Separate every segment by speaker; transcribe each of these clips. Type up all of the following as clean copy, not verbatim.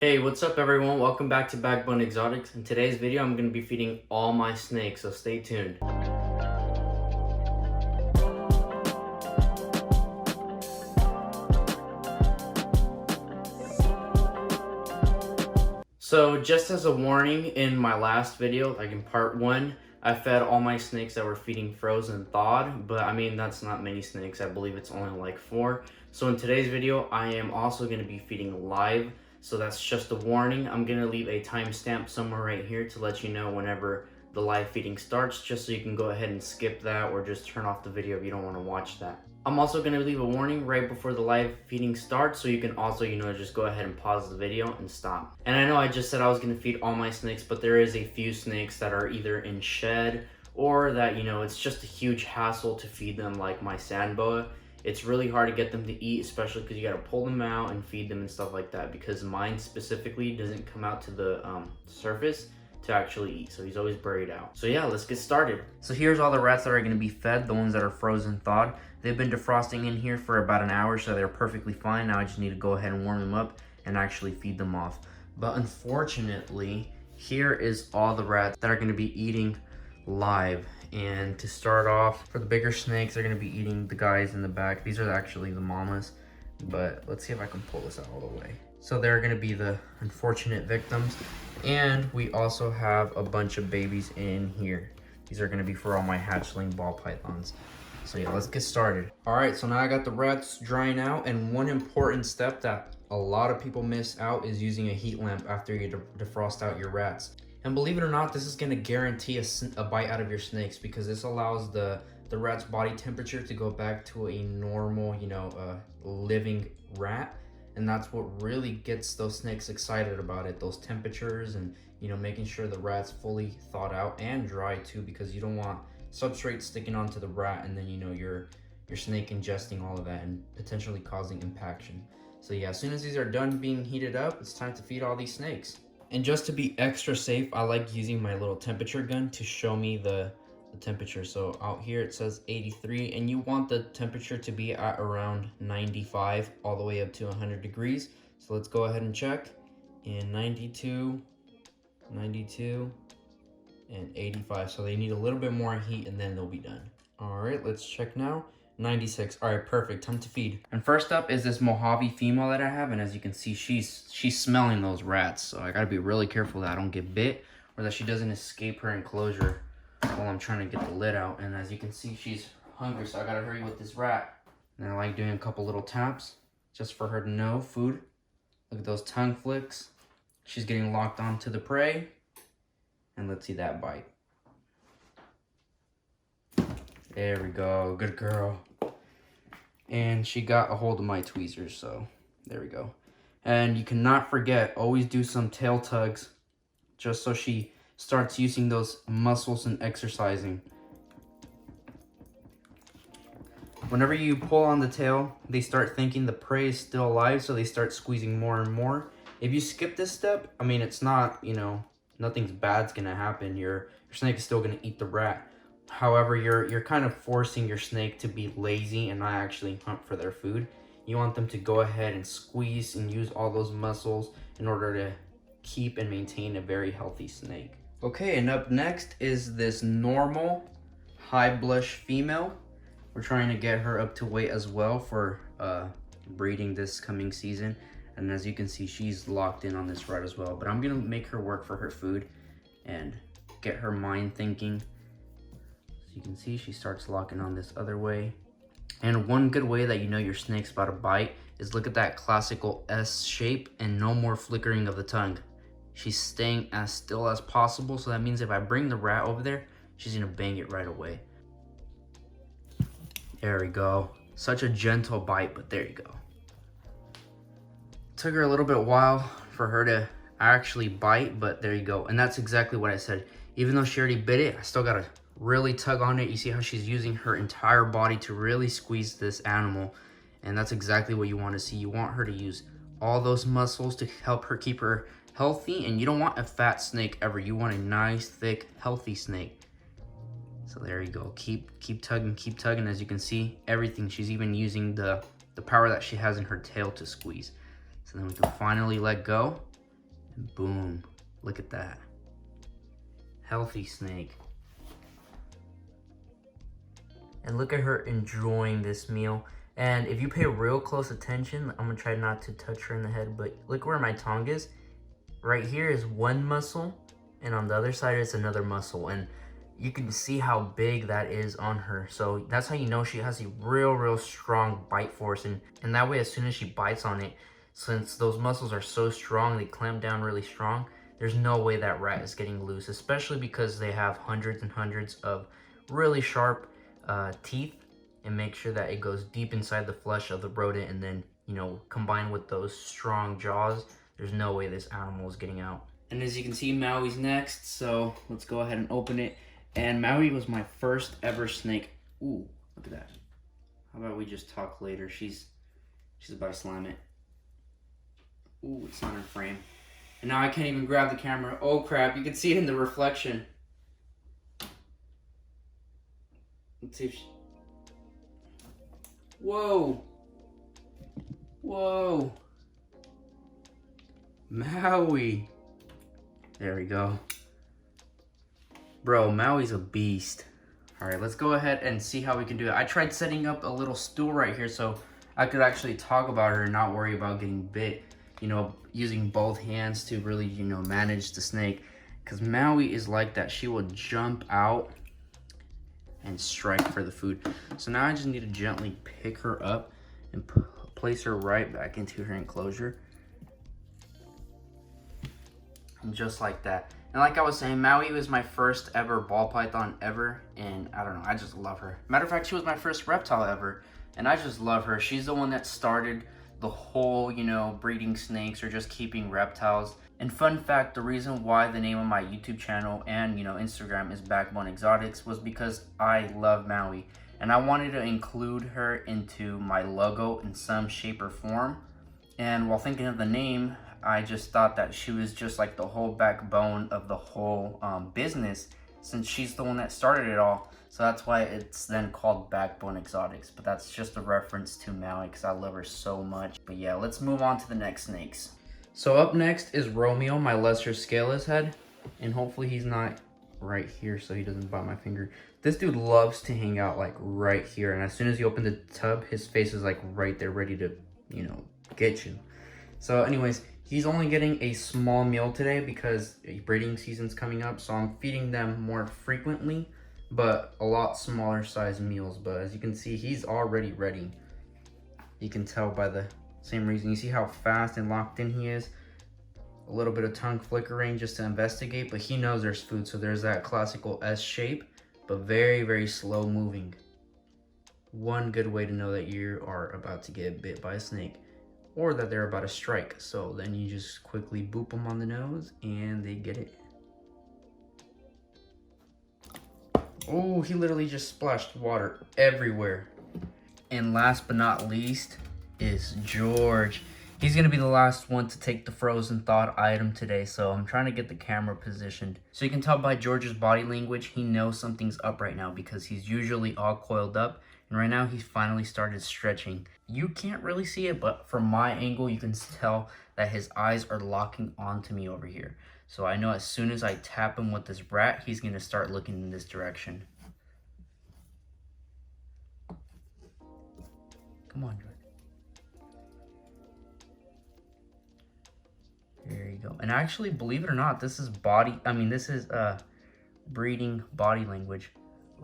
Speaker 1: Hey, what's up everyone? Welcome back to Backbone Exotics. In today's video, I'm going to be feeding all my snakes, so stay tuned. So just as a warning, in my last video, like in part 1, I fed all my snakes that were feeding frozen thawed, but I mean that's not many snakes. I believe it's only like 4. So in today's video, I am also going to be feeding live. So that's just a warning. I'm going to leave a timestamp somewhere right here to let you know whenever the live feeding starts, just so you can go ahead and skip that or just turn off the video if you don't want to watch that. I'm also going to leave a warning right before the live feeding starts, so you can also, just go ahead and pause the video and stop. And I know I just said I was going to feed all my snakes, but there is a few snakes that are either in shed or that, it's just a huge hassle to feed them, like my sand boa. It's really hard to get them to eat, especially because you got to pull them out and feed them and stuff like that, because mine specifically doesn't come out to the surface to actually eat, so he's always buried out. So yeah, let's get started. So here's all the rats that are going to be fed, the ones that are frozen thawed. They've been defrosting in here for about an hour, so they're perfectly fine. Now I just need to go ahead and warm them up and actually feed them off. But unfortunately, here is all the rats that are going to be eating live. And to start off, for the bigger snakes, they're going to be eating the guys in the back. These are actually the mamas, but let's see if I can pull this out all the way. So they're going to be the unfortunate victims. And we also have a bunch of babies in here. These are going to be for all my hatchling ball pythons. So yeah, let's get started. All right, so now I got the rats drying out, and one important step that a lot of people miss out is using a heat lamp after you defrost out your rats. And believe it or not, this is going to guarantee a bite out of your snakes, because this allows the rat's body temperature to go back to a normal, living rat. And that's what really gets those snakes excited about it, those temperatures, and making sure the rat's fully thawed out and dry too, because you don't want substrate sticking onto the rat and then your snake ingesting all of that and potentially causing impaction. So yeah, as soon as these are done being heated up, it's time to feed all these snakes. And just to be extra safe, I like using my little temperature gun to show me the temperature. So out here it says 83, and you want the temperature to be at around 95 all the way up to 100 degrees. So let's go ahead and check. In 92, 92, and 85. So they need a little bit more heat and then they'll be done. All right, let's check now. 96. All right, perfect. Time to feed. And first up is this Mojave female that I have, and as you can see, she's smelling those rats. So I gotta be really careful that I don't get bit or that she doesn't escape her enclosure while I'm trying to get the lid out. And as you can see, she's hungry, so I gotta hurry with this rat. And I like doing a couple little taps just for her to know food. Look at those tongue flicks. She's getting locked onto the prey. And let's see that bite. There we go, good girl. And she got a hold of my tweezers, so there we go. And you cannot forget, always do some tail tugs, just so she starts using those muscles and exercising. Whenever you pull on the tail, they start thinking the prey is still alive, so they start squeezing more and more. If you skip this step, I mean, it's not, nothing's bad's gonna happen. Your snake is still gonna eat the rat. However, you're kind of forcing your snake to be lazy and not actually hunt for their food. You want them to go ahead and squeeze and use all those muscles in order to keep and maintain a very healthy snake. Okay, and up next is this normal high blush female. We're trying to get her up to weight as well for breeding this coming season. And as you can see, she's locked in on this rat as well. But I'm gonna make her work for her food and get her mind thinking. As you can see, she starts locking on this other way. And one good way that you know your snake's about to bite is look at that classical S shape and no more flickering of the tongue. She's staying as still as possible, so that means if I bring the rat over there, she's gonna bang it right away. There we go. Such a gentle bite, but there you go. Took her a little bit while for her to actually bite, but there you go. And that's exactly what I said. Even though she already bit it, I still gotta really tug on it. You see how she's using her entire body to really squeeze this animal, and that's exactly what you want to see. You want her to use all those muscles to help her keep her healthy, and you don't want a fat snake ever. You want a nice, thick, healthy snake. So there you go. Keep tugging. As you can see, everything. She's even using the power that she has in her tail to squeeze. So then we can finally let go. Boom. Look at that. Healthy snake. And look at her enjoying this meal. And if you pay real close attention, I'm gonna try not to touch her in the head, but look where my tongue is. Right here is one muscle, and on the other side is another muscle. And you can see how big that is on her. So that's how you know she has a real strong bite force. And that way, as soon as she bites on it, since those muscles are so strong, they clamp down really strong, there's no way that rat is getting loose, especially because they have hundreds and hundreds of really sharp teeth, and make sure that it goes deep inside the flesh of the rodent, and then, you know, combined with those strong jaws, there's no way this animal is getting out. And as you can see, Maui's next, so let's go ahead and open it. And Maui was my first ever snake. Ooh, look at that. How about we just talk later? She's about to slam it. Ooh, it's not in frame. And now I can't even grab the camera. Oh crap, you can see it in the reflection. Let's see if she... Whoa. Whoa. Maui. There we go. Bro, Maui's a beast. All right, let's go ahead and see how we can do it. I tried setting up a little stool right here so I could actually talk about her and not worry about getting bit. You know, using both hands to really, you know, manage the snake. Because Maui is like that. She will jump out and strike for the food. So now I just need to gently pick her up and place her right back into her enclosure. And just like that. And like I was saying, Maui was my first ever ball python ever, and I don't know, I just love her. Matter of fact, she was my first reptile ever, and I just love her. She's the one that started the whole, you know, breeding snakes or just keeping reptiles. And fun fact, the reason why the name of my YouTube channel and, you know, Instagram is Backbone Exotics was because I love Maui, and I wanted to include her into my logo in some shape or form. And while thinking of the name, I just thought that she was just like the whole backbone of the whole business, since she's the one that started it all. So that's why it's then called Backbone Exotics. But that's just a reference to Maui because I love her so much. But yeah, let's move on to the next snakes. So up next is Romeo, my lesser scaleless head. And hopefully he's not right here so he doesn't bite my finger. This dude loves to hang out like right here. And as soon as you open the tub, his face is like right there ready to, you know, get you. So anyways, he's only getting a small meal today because breeding season's coming up. So I'm feeding them more frequently, but a lot smaller size meals. But as you can see, he's already ready. You can tell by the same reason. You see how fast and locked in he is? A little bit of tongue flickering just to investigate, but he knows there's food. So there's that classical S shape, but very slow moving. One good way to know that you are about to get bit by a snake, or that they're about to strike. So then you just quickly boop them on the nose and they get it. Oh, he literally just splashed water everywhere. And last but not least is George. He's gonna be the last one to take the frozen thawed item today, so I'm trying to get the camera positioned. So you can tell by George's body language, he knows something's up right now because he's usually all coiled up, and right now he's finally started stretching. You can't really see it, but from my angle, you can tell that his eyes are locking onto me over here. So I know as soon as I tap him with this rat, he's gonna start looking in this direction. Come on, George. There you go. And actually, believe it or not, this is breeding body language.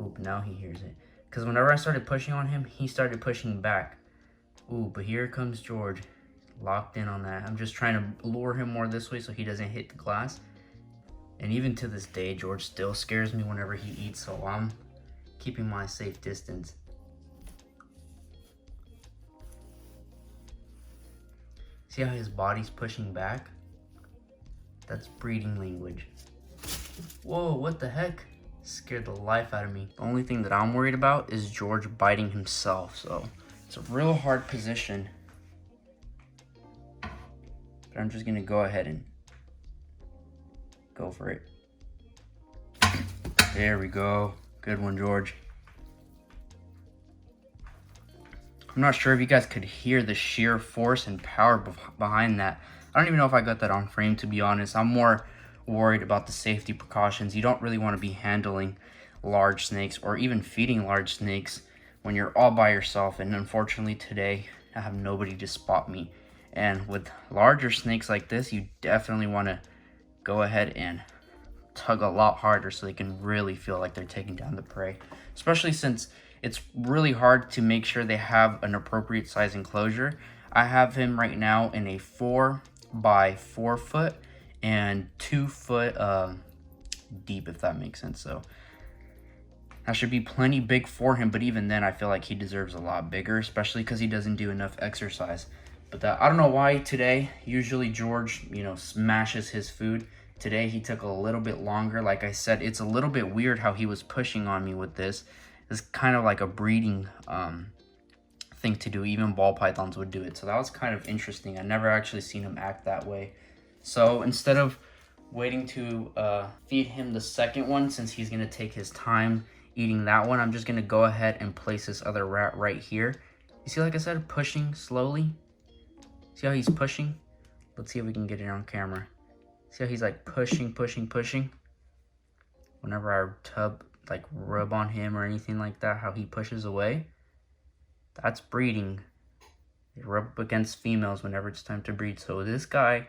Speaker 1: Oop, now he hears it. Because whenever I started pushing on him, he started pushing back. Ooh, but here comes George. Locked in on that. I'm just trying to lure him more this way so he doesn't hit the glass. And even to this day, George still scares me whenever he eats, so I'm keeping my safe distance. See how his body's pushing back? That's breeding language. Whoa, what the heck? Scared the life out of me. The only thing that I'm worried about is George biting himself, so it's a real hard position. But I'm just gonna go ahead and go for it. There we go. Good one, George. I'm not sure if you guys could hear the sheer force and power behind that. I don't even know if I got that on frame, to be honest. I'm more worried about the safety precautions. You don't really want to be handling large snakes or even feeding large snakes when you're all by yourself. And unfortunately today, I have nobody to spot me. And with larger snakes like this, you definitely want to go ahead and tug a lot harder so they can really feel like they're taking down the prey, especially since it's really hard to make sure they have an appropriate size enclosure. I have him right now in a 4 by 4 foot and 2 foot deep, if that makes sense. So that should be plenty big for him, but even then I feel like he deserves a lot bigger, especially because he doesn't do enough exercise. But I don't know why today, usually George, smashes his food. Today he took a little bit longer. Like I said, it's a little bit weird how he was pushing on me with this. It's kind of like a breeding thing to do. Even ball pythons would do it. So that was kind of interesting. I never actually seen him act that way. So instead of waiting to feed him the second one, since he's going to take his time eating that one, I'm just going to go ahead and place this other rat right here. You see, like I said, pushing slowly. See how he's pushing? Let's see if we can get it on camera. See how he's like pushing. Whenever our tub like rub on him or anything like that, how he pushes away. That's breeding. They rub up against females whenever it's time to breed. So this guy,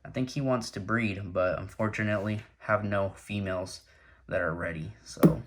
Speaker 1: I think he wants to breed, but unfortunately have no females that are ready. So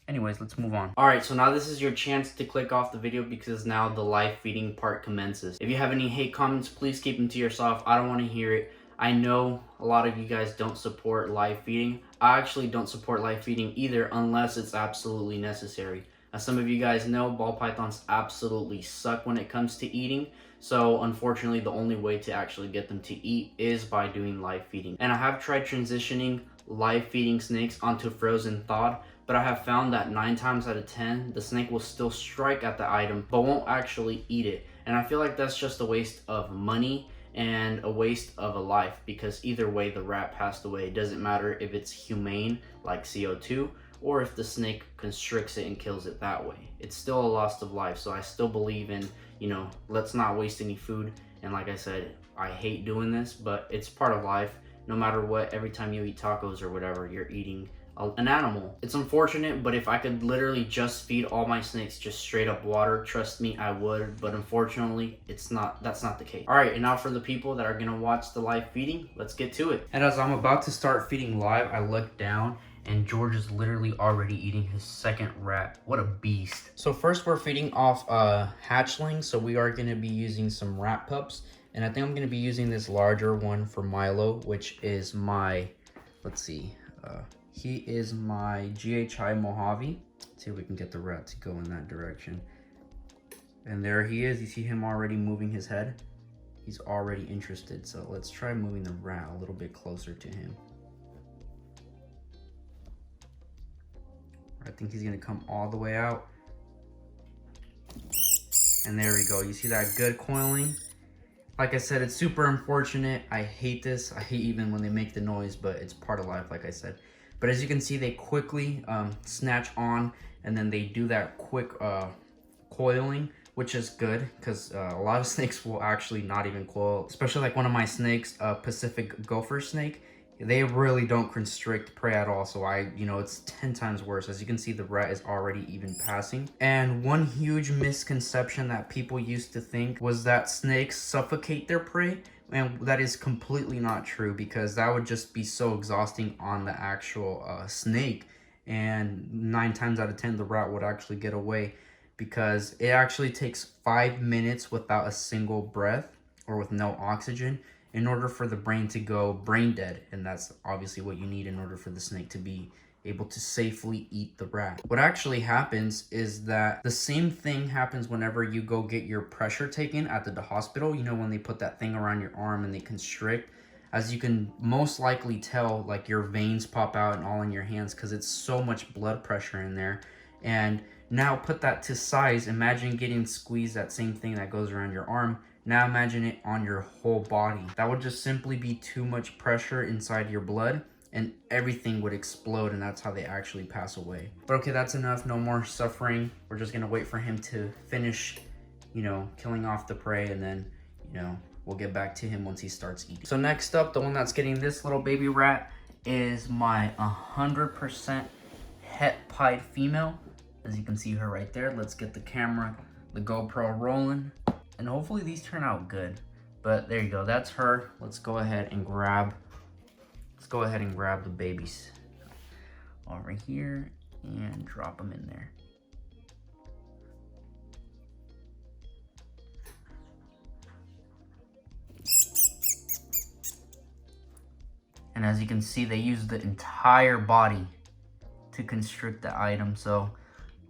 Speaker 1: anyways, let's move on. All right, so now this is your chance to click off the video because now the live feeding part commences. If you have any hate comments, please keep them to yourself. I don't want to hear it. I know a lot of you guys don't support live feeding. I actually don't support live feeding either unless it's absolutely necessary. As some of you guys know, ball pythons absolutely suck when it comes to eating. So unfortunately, the only way to actually get them to eat is by doing live feeding. And I have tried transitioning live feeding snakes onto frozen thawed, but I have found that 9 times out of 10, the snake will still strike at the item, but won't actually eat it. And I feel like that's just a waste of money and a waste of a life, because either way the rat passed away. It doesn't matter if it's humane like CO2 or if the snake constricts it and kills it that way. It's still a loss of life. So I still believe in, let's not waste any food. And like I said, I hate doing this, but it's part of life. No matter what, every time you eat tacos or whatever, you're eating an animal. It's unfortunate, but if I could literally just feed all my snakes just straight up water, trust me, I would. But unfortunately, that's not the case. All right, and now for the people that are gonna watch the live feeding, let's get to it. And as I'm about to start feeding live, I look down and George is literally already eating his second rat. What a beast. So first we're feeding off hatchlings. So we are gonna be using some rat pups. And I think I'm gonna be using this larger one for Milo, which is my, he is my GHI Mojave. Let's see if we can get the rat to go in that direction. And there he is. You see him already moving his head? He's already interested. So let's try moving the rat a little bit closer to him. I think he's gonna come all the way out. And there we go. You see that good coiling? Like I said, it's super unfortunate. I hate this. I hate even when they make the noise, but it's part of life, like I said. But as you can see, they quickly snatch on, and then they do that quick coiling, which is good because a lot of snakes will actually not even coil, especially like one of my snakes, Pacific gopher snake. They really don't constrict prey at all, so it's 10 times worse. As you can see, the rat is already even passing. And one huge misconception that people used to think was that snakes suffocate their prey, and that is completely not true, because that would just be so exhausting on the actual snake, and 9 times out of 10 the rat would actually get away, because it actually takes 5 minutes without a single breath or with no oxygen in order for the brain to go brain dead. And that's obviously what you need in order for the snake to be able to safely eat the rat. What actually happens is that the same thing happens whenever you go get your pressure taken at the hospital. When they put that thing around your arm and they constrict, as you can most likely tell, like your veins pop out and all in your hands because it's so much blood pressure in there. And now put that to size. Imagine getting squeezed, that same thing that goes around your arm. Now imagine it on your whole body. That would just simply be too much pressure inside your blood, and everything would explode, and that's how they actually pass away. But okay, that's enough. No more suffering. We're just gonna wait for him to finish, killing off the prey, and then, we'll get back to him once he starts eating. So next up, the one that's getting this little baby rat is my 100% het pied female. As you can see her right there. Let's get the camera, the GoPro rolling, and hopefully these turn out good. But there you go, that's her. Let's go ahead and grab the babies over here and drop them in there. And as you can see, they use the entire body to constrict the item. So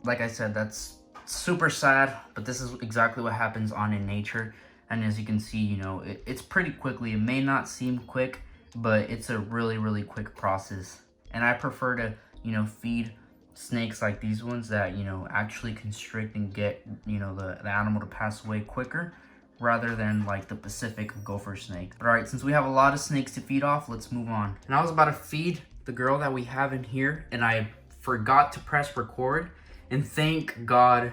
Speaker 1: like I said, that's super sad, but this is exactly what happens on in nature. And as you can see, you know, it's pretty quickly. It may not seem quick, but it's a really, really quick process. And I prefer to, you know, feed snakes like these ones that, you know, actually constrict and get, you know, the animal to pass away quicker, rather than like the Pacific gopher snake. But all right, since we have a lot of snakes to feed off, let's move on. And I was about to feed the girl that we have in here, and I forgot to press record. And thank God,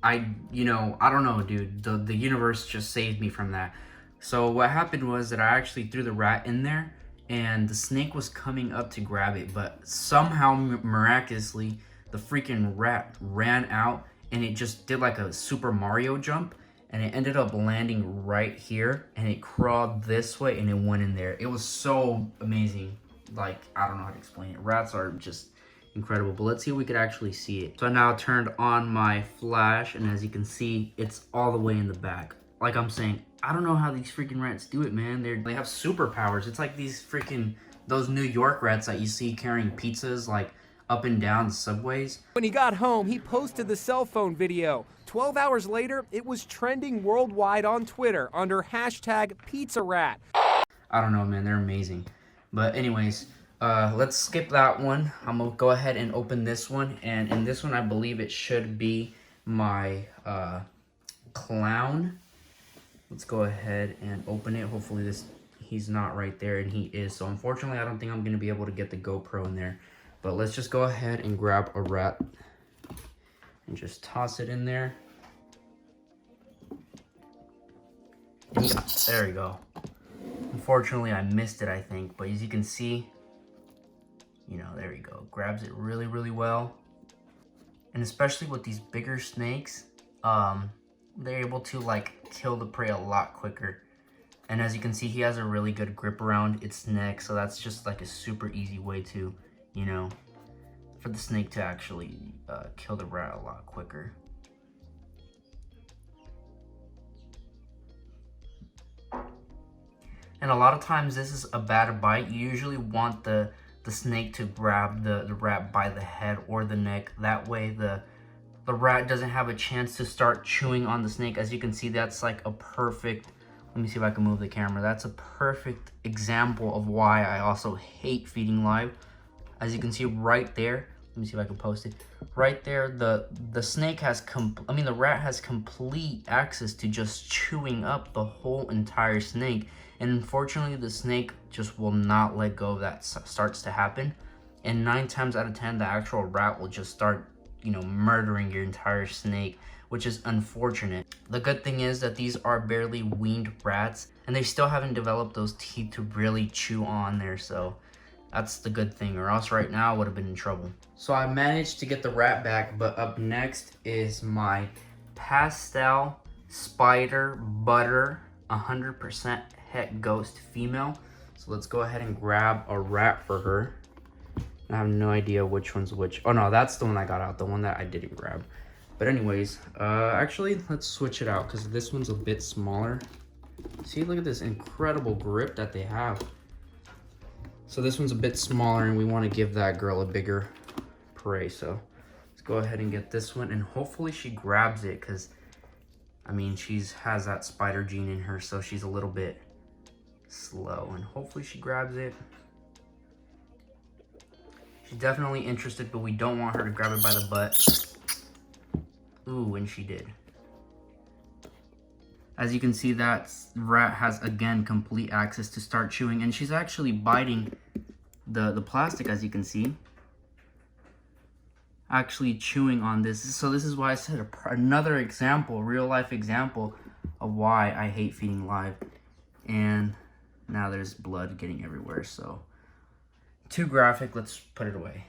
Speaker 1: I don't know, dude, the universe just saved me from that. So what happened was that I actually threw the rat in there, and the snake was coming up to grab it, but somehow miraculously the freaking rat ran out, and it just did like a Super Mario jump, and it ended up landing right here, and it crawled this way and it went in there. It was so amazing. Like, I don't know how to explain it. Rats are just incredible. But let's see if we could actually see it. So I now turned on my flash, and as you can see, it's all the way in the back. Like I'm saying, I don't know how these freaking rats do it, man. They have superpowers. It's like those New York rats that you see carrying pizzas like up and down the subways.
Speaker 2: When he got home, he posted the cell phone video. 12 hours later, it was trending worldwide on Twitter under #PizzaRat.
Speaker 1: I don't know, man. They're amazing. But anyways, let's skip that one. I'm gonna go ahead and open this one. And in this one, I believe it should be my clown. Let's go ahead and open it. Hopefully he's not right there, and he is. So unfortunately, I don't think I'm gonna be able to get the GoPro in there. But let's just go ahead and grab a rat and just toss it in there. Yeah, there we go. Unfortunately, I missed it, I think. But as you can see, you know, there we go. Grabs it really, really well. And especially with these bigger snakes, they're able to like kill the prey a lot quicker. And as you can see, he has a really good grip around its neck. So that's just like a super easy way to, you know, for the snake to actually kill the rat a lot quicker. And a lot of times this is a bad bite. You usually want the snake to grab the rat by the head or the neck. That way the rat doesn't have a chance to start chewing on the snake. As you can see, that's like a perfect, let me see if I can move the camera. That's a perfect example of why I also hate feeding live. As you can see right there, let me see if I can post it. Right there, the snake has the rat has complete access to just chewing up the whole entire snake. And unfortunately, the snake just will not let go of that. Starts to happen. And 9 times out of 10, the actual rat will just start, you know, murdering your entire snake, which is unfortunate. The good thing is that these are barely weaned rats, and they still haven't developed those teeth to really chew on there. So that's the good thing, or else right now I would have been in trouble. So I managed to get the rat back, but up next is my pastel spider butter 100% het ghost female. So let's go ahead and grab a rat for her. I have no idea which one's which. Oh no, that's the one I got out, the one that I didn't grab. But anyways, actually let's switch it out because this one's a bit smaller. See, look at this incredible grip that they have. So this one's a bit smaller, and we want to give that girl a bigger prey. So let's go ahead and get this one, and hopefully she grabs it, because I mean, has that spider gene in her, so she's a little bit slow, and hopefully she grabs it. She's definitely interested, but we don't want her to grab it by the butt. Ooh, and she did. As you can see, that rat has, again, complete access to start chewing. And she's actually biting the plastic, as you can see. Actually chewing on this. So this is why I said another example, real life example of why I hate feeding live. And now there's blood getting everywhere, so too graphic. Let's put it away.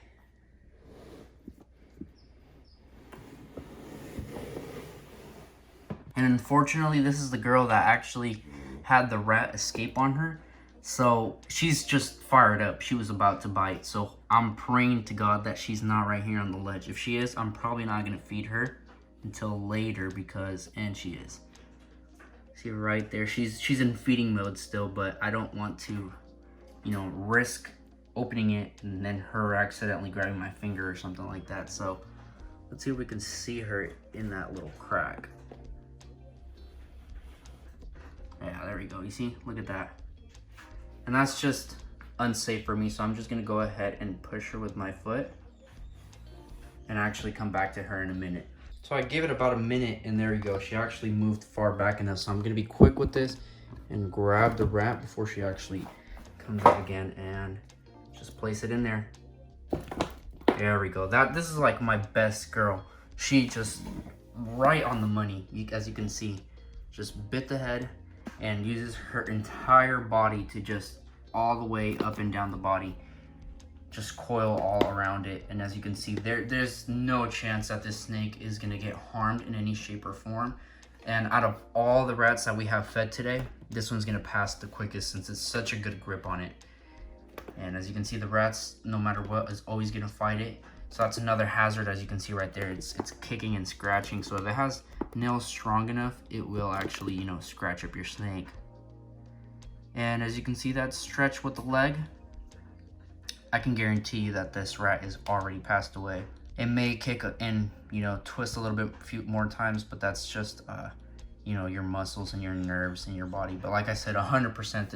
Speaker 1: And unfortunately, this is the girl that actually had the rat escape on her. So she's just fired up. She was about to bite. So I'm praying to God that she's not right here on the ledge. If she is, I'm probably not going to feed her until later and she is. See right there, she's in feeding mode still, but I don't want to, risk opening it and then her accidentally grabbing my finger or something like that. So let's see if we can see her in that little crack. Yeah, there we go. You see? Look at that. And that's just unsafe for me, so I'm just gonna go ahead and push her with my foot and actually come back to her in a minute. So I gave it about a minute, and there you go. She actually moved far back enough, so I'm gonna be quick with this and grab the rat before she actually comes out again and just place it in there. There we go. This is like my best girl. She just right on the money, as you can see. Just bit the head and uses her entire body to just all the way up and down the body, just coil all around it. And as you can see, there's no chance that this snake is gonna get harmed in any shape or form. And out of all the rats that we have fed today, this one's gonna pass the quickest since it's such a good grip on it. And as you can see, the rats, no matter what, is always gonna fight it. So that's another hazard. As you can see right there, it's kicking and scratching. So if it has nails strong enough, it will actually, scratch up your snake. And as you can see, that stretch with the leg, I can guarantee you that this rat is already passed away. It may kick and, twist a little bit, a few more times, but that's just, your muscles and your nerves in your body. But like I said, 100%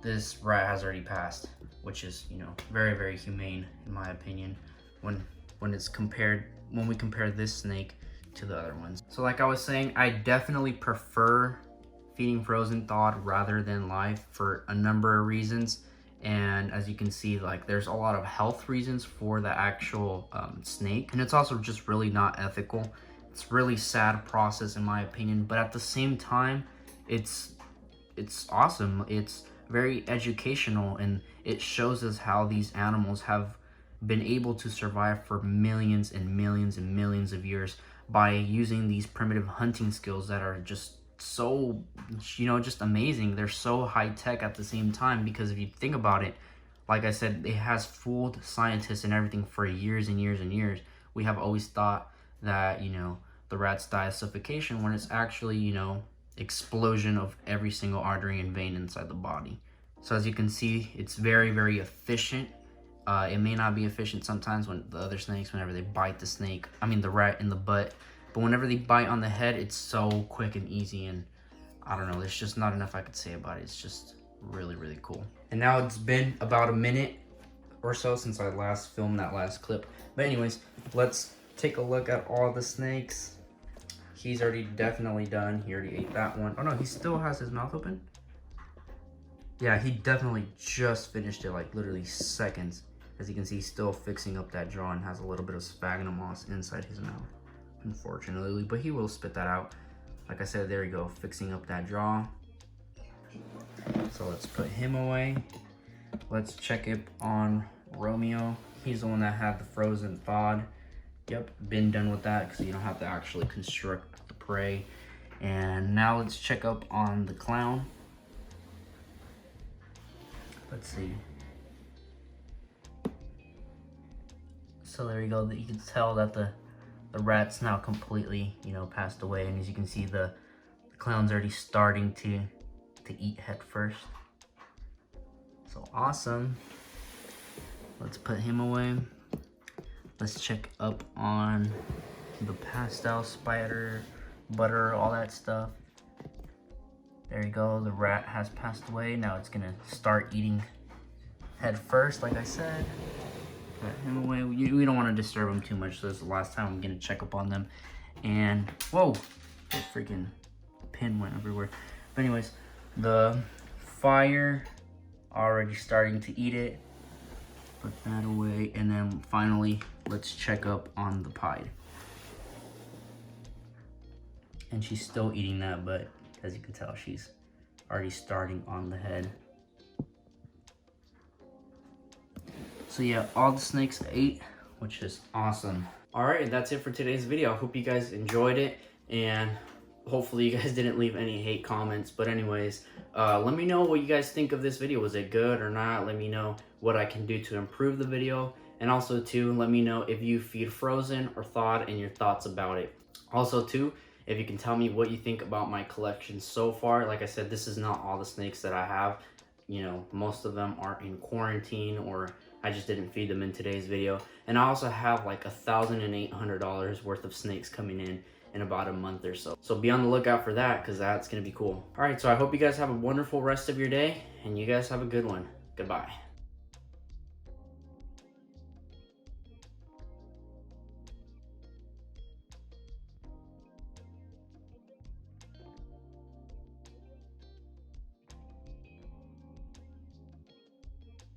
Speaker 1: this rat has already passed, which is, very, very humane in my opinion. When we compare this snake to the other ones. So like I was saying, I definitely prefer feeding frozen thawed rather than live for a number of reasons. And as you can see, like there's a lot of health reasons for the actual snake, and it's also just really not ethical. It's really sad process in my opinion, but at the same time, it's awesome. It's very educational, and it shows us how these animals have been able to survive for millions and millions and millions of years by using these primitive hunting skills that are just so, just amazing. They're so high tech at the same time, because if you think about it, like I said, it has fooled scientists and everything for years and years and years. We have always thought that, the rats die of suffocation, when it's actually, explosion of every single artery and vein inside the body. So as you can see, it's very, very efficient. It may not be efficient sometimes when the other snakes, whenever they bite the rat in the butt, but whenever they bite on the head, it's so quick and easy. And I don't know, there's just not enough I could say about it. It's just really, really cool. And now it's been about a minute or so since I last filmed that last clip. But anyways, let's take a look at all the snakes. He's already definitely done. He already ate that one. Oh no, he still has his mouth open. Yeah, he definitely just finished it, like literally seconds. As you can see, he's still fixing up that jaw and has a little bit of sphagnum moss inside his mouth, unfortunately, but he will spit that out. Like I said, there you go, fixing up that jaw. So let's put him away. Let's check it on Romeo. He's the one that had the frozen thawed. Yep, been done with that, because you don't have to actually construct the prey. And now let's check up on the clown. Let's see. So there you go. You can tell that the rat's now completely, passed away. And as you can see, the clown's already starting to eat head first. So awesome. Let's put him away. Let's check up on the pastel spider, butter, all that stuff. There you go. The rat has passed away. Now it's gonna start eating head first, like I said. Put him away. We don't want to disturb him too much, so this is the last time I'm gonna check up on them. And whoa, the freaking pin went everywhere. But anyways, the fire already starting to eat it. Put that away, and then finally let's check up on the pied. And she's still eating that, but as you can tell, she's already starting on the head. So yeah, all the snakes ate, which is awesome. Alright, that's it for today's video. I hope you guys enjoyed it, and hopefully you guys didn't leave any hate comments. But anyways, let me know what you guys think of this video. Was it good or not? Let me know what I can do to improve the video. And also too, let me know if you feed frozen or thawed and your thoughts about it. Also too, if you can tell me what you think about my collection so far. Like I said, this is not all the snakes that I have. You know, most of them are in quarantine, or I just didn't feed them in today's video. And I also have like $1,800 worth of snakes coming in about a month or so. So be on the lookout for that, because that's gonna be cool. All right, so I hope you guys have a wonderful rest of your day, and you guys have a good one. Goodbye.